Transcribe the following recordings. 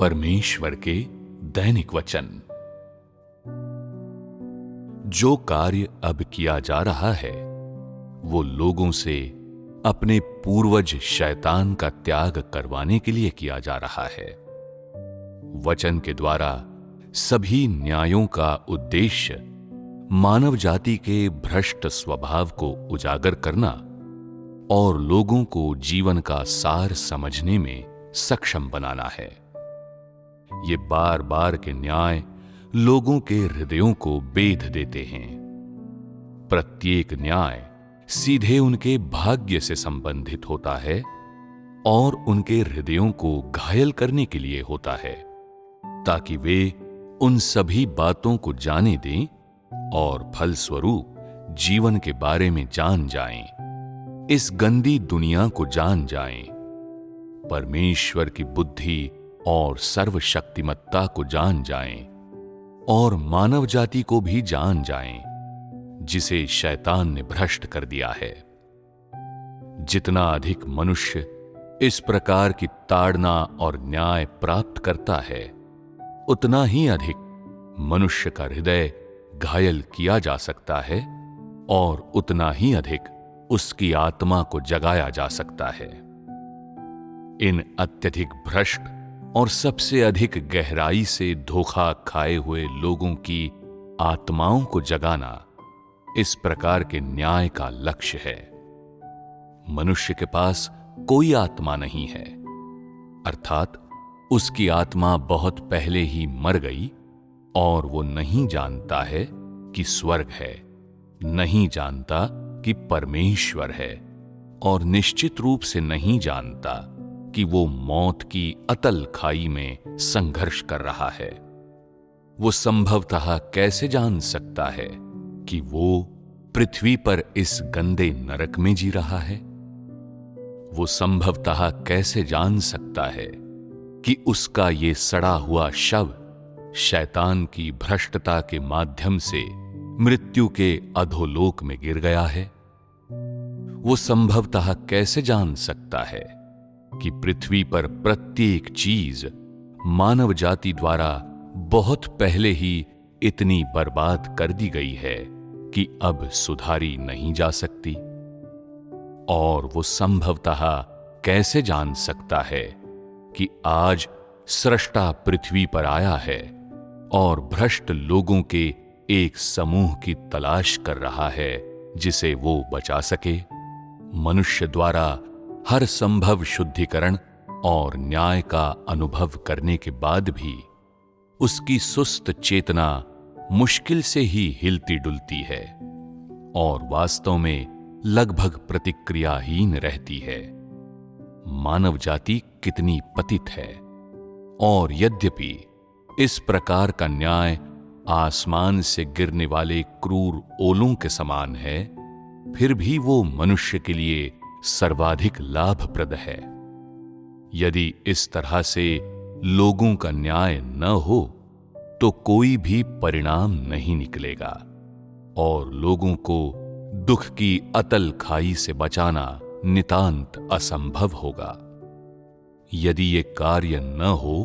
परमेश्वर के दैनिक वचन। जो कार्य अब किया जा रहा है वो लोगों से अपने पूर्वज शैतान का त्याग करवाने के लिए किया जा रहा है। वचन के द्वारा सभी न्यायों का उद्देश्य मानव जाति के भ्रष्ट स्वभाव को उजागर करना और लोगों को जीवन का सार समझने में सक्षम बनाना है। ये बार बार के न्याय लोगों के हृदयों को बेध देते हैं। प्रत्येक न्याय सीधे उनके भाग्य से संबंधित होता है और उनके हृदयों को घायल करने के लिए होता है, ताकि वे उन सभी बातों को जाने दें और फलस्वरूप जीवन के बारे में जान जाएं, इस गंदी दुनिया को जान जाएं, परमेश्वर की बुद्धि और सर्वशक्तिमत्ता को जान जाएं और मानव जाति को भी जान जाएं, जिसे शैतान ने भ्रष्ट कर दिया है। जितना अधिक मनुष्य इस प्रकार की ताड़ना और न्याय प्राप्त करता है, उतना ही अधिक मनुष्य का हृदय घायल किया जा सकता है और उतना ही अधिक उसकी आत्मा को जगाया जा सकता है। इन अत्यधिक भ्रष्ट और सबसे अधिक गहराई से धोखा खाए हुए लोगों की आत्माओं को जगाना इस प्रकार के न्याय का लक्ष्य है। मनुष्य के पास कोई आत्मा नहीं है, अर्थात उसकी आत्मा बहुत पहले ही मर गई और वो नहीं जानता है कि स्वर्ग है, नहीं जानता कि परमेश्वर है और निश्चित रूप से नहीं जानता कि वो मौत की अतल खाई में संघर्ष कर रहा है। वो संभवतः कैसे जान सकता है कि वो पृथ्वी पर इस गंदे नरक में जी रहा है? वो संभवतः कैसे जान सकता है कि उसका ये सड़ा हुआ शव शैतान की भ्रष्टता के माध्यम से मृत्यु के अधोलोक में गिर गया है? वो संभवतः कैसे जान सकता है कि पृथ्वी पर प्रत्येक चीज मानव जाति द्वारा बहुत पहले ही इतनी बर्बाद कर दी गई है कि अब सुधारी नहीं जा सकती? और वो संभवतः कैसे जान सकता है कि आज सृष्टा पृथ्वी पर आया है और भ्रष्ट लोगों के एक समूह की तलाश कर रहा है जिसे वो बचा सके? मनुष्य द्वारा हर संभव शुद्धिकरण और न्याय का अनुभव करने के बाद भी उसकी सुस्त चेतना मुश्किल से ही हिलती डुलती है और वास्तव में लगभग प्रतिक्रियाहीन रहती है। मानव जाति कितनी पतित है, और यद्यपि इस प्रकार का न्याय आसमान से गिरने वाले क्रूर ओलों के समान है, फिर भी वो मनुष्य के लिए सर्वाधिक लाभप्रद है। यदि इस तरह से लोगों का न्याय न हो तो कोई भी परिणाम नहीं निकलेगा और लोगों को दुख की अतल खाई से बचाना नितांत असंभव होगा। यदि ये कार्य न हो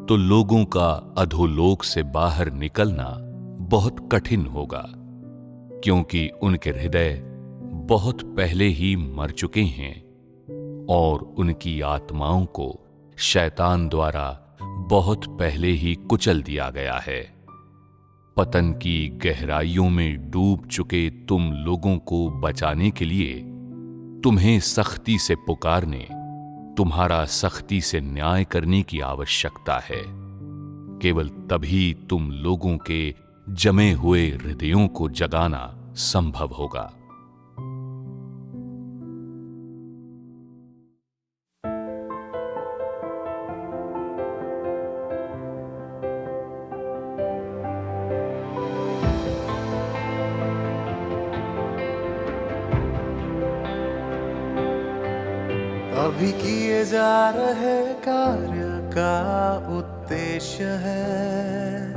तो लोगों का अधोलोक से बाहर निकलना बहुत कठिन होगा, क्योंकि उनके हृदय बहुत पहले ही मर चुके हैं और उनकी आत्माओं को शैतान द्वारा बहुत पहले ही कुचल दिया गया है। पतन की गहराइयों में डूब चुके तुम लोगों को बचाने के लिए तुम्हें सख्ती से पुकारने, तुम्हारा सख्ती से न्याय करने की आवश्यकता है। केवल तभी तुम लोगों के जमे हुए हृदयों को जगाना संभव होगा। अभी किए जा रहे कार्य का उद्देश्य है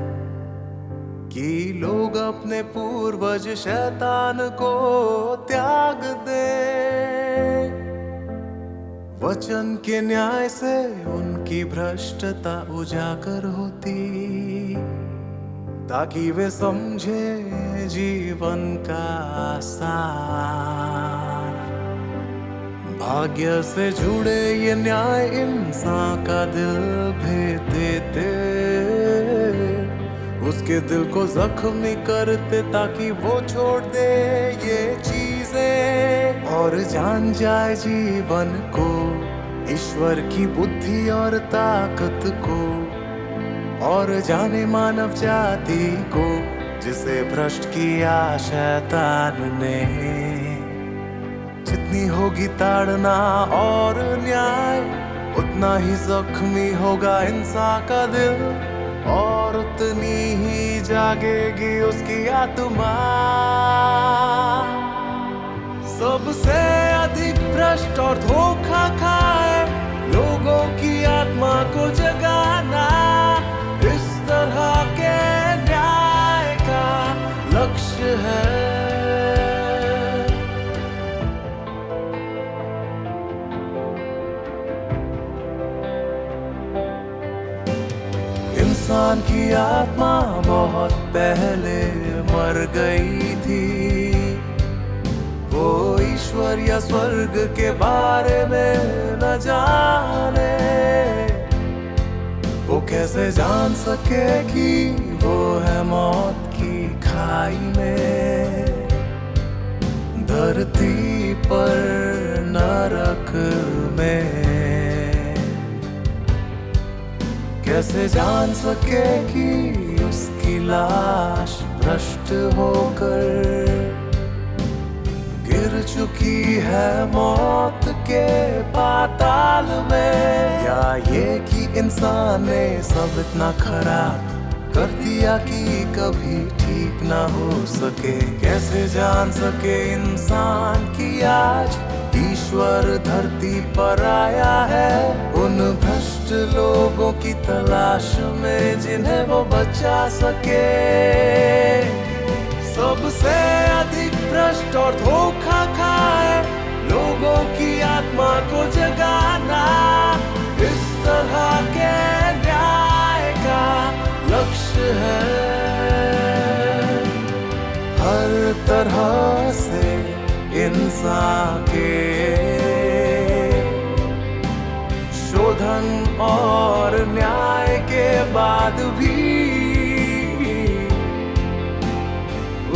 कि लोग अपने पूर्वज शैतान को त्याग दे। वचन के न्याय से उनकी भ्रष्टता उजागर होती, ताकि वे समझे जीवन का सार। भाग्य से जुड़े ये न्याय इंसान का दिल भेद देते, उसके दिल को जख्मी करते, ताकि वो छोड़ दे ये चीजें और जान जाए जीवन को, ईश्वर की बुद्धि और ताकत को, और जाने मानव जाति को जिसे भ्रष्ट किया शैतान ने। जितनी होगी ताड़ना और न्याय, उतना ही जख्मी होगा इंसान का दिल, और उतनी ही जागेगी उसकी आत्मा। सबसे अधिक भ्रष्ट और धोखा खाए लोगों की आत्मा को जगाना, इस तरह के न्याय का लक्ष्य है। इंसान की आत्मा बहुत पहले मर गई थी, वो ईश्वर या स्वर्ग के बारे में न जाने। वो कैसे जान सके कि वो है मौत की खाई में, धरती पर नरक में। कैसे जान सके कि उसकी लाश भ्रष्ट होकर गिर चुकी है मौत के पाताल में, या ये कि इंसान ने सब इतना खराब कर दिया कि कभी ठीक ना हो सके। कैसे जान सके इंसान कि आज ईश्वर धरती पर आया है, उन भ्रष्ट लोगों की तलाश में जिन्हें वो बचा सके। सबसे अधिक भ्रष्ट और धोखा खाए लोगों की आत्मा को जगाना, इस तरह के न्याय का लक्ष्य है। हर तरह से इंसान के शोधन और न्याय के बाद भी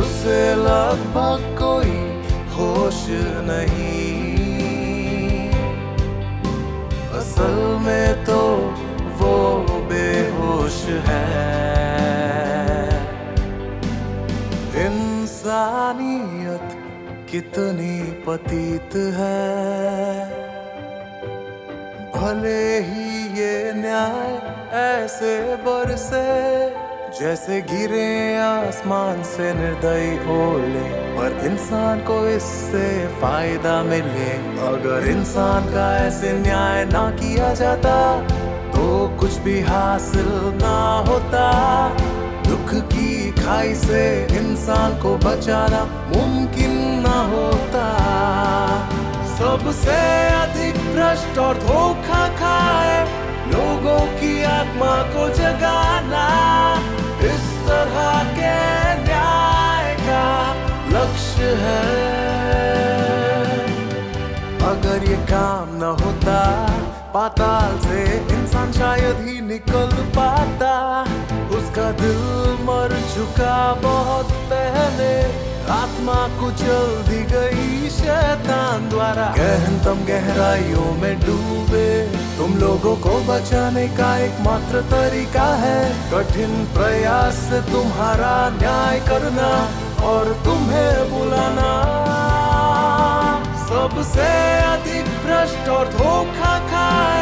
उसे लगभग कोई होश नहीं। असल में तो वो बेहोश है। इंसानियत कितनी पतित है, भले ही ये न्याय ऐसे बरसे जैसे गिरे आसमान से निर्दयी ओले, पर इंसान को इससे फायदा मिले। अगर इंसान का ऐसे न्याय ना किया जाता तो कुछ भी हासिल ना होता। दुख की खाई से इंसान को बचाना मुमकिन ना होता। सबसे अधिक भ्रष्ट और धोखा खाए लोगों की आत्मा को जगाना, इस तरह के न्याय का लक्ष्य है। अगर ये काम न होता पाताल से इंसान शायद ही निकल पाता। उसका दिल मर चुका बहुत पहले, आत्मा कुचल दी गई शैतान द्वारा। गहनतम गहराइयों में डूबे तुम लोगों को बचाने का एकमात्र तरीका है कठिन प्रयास से तुम्हारा न्याय करना और तुम्हें बुलाना। सबसे अधिक भ्रष्ट और धोखा खाए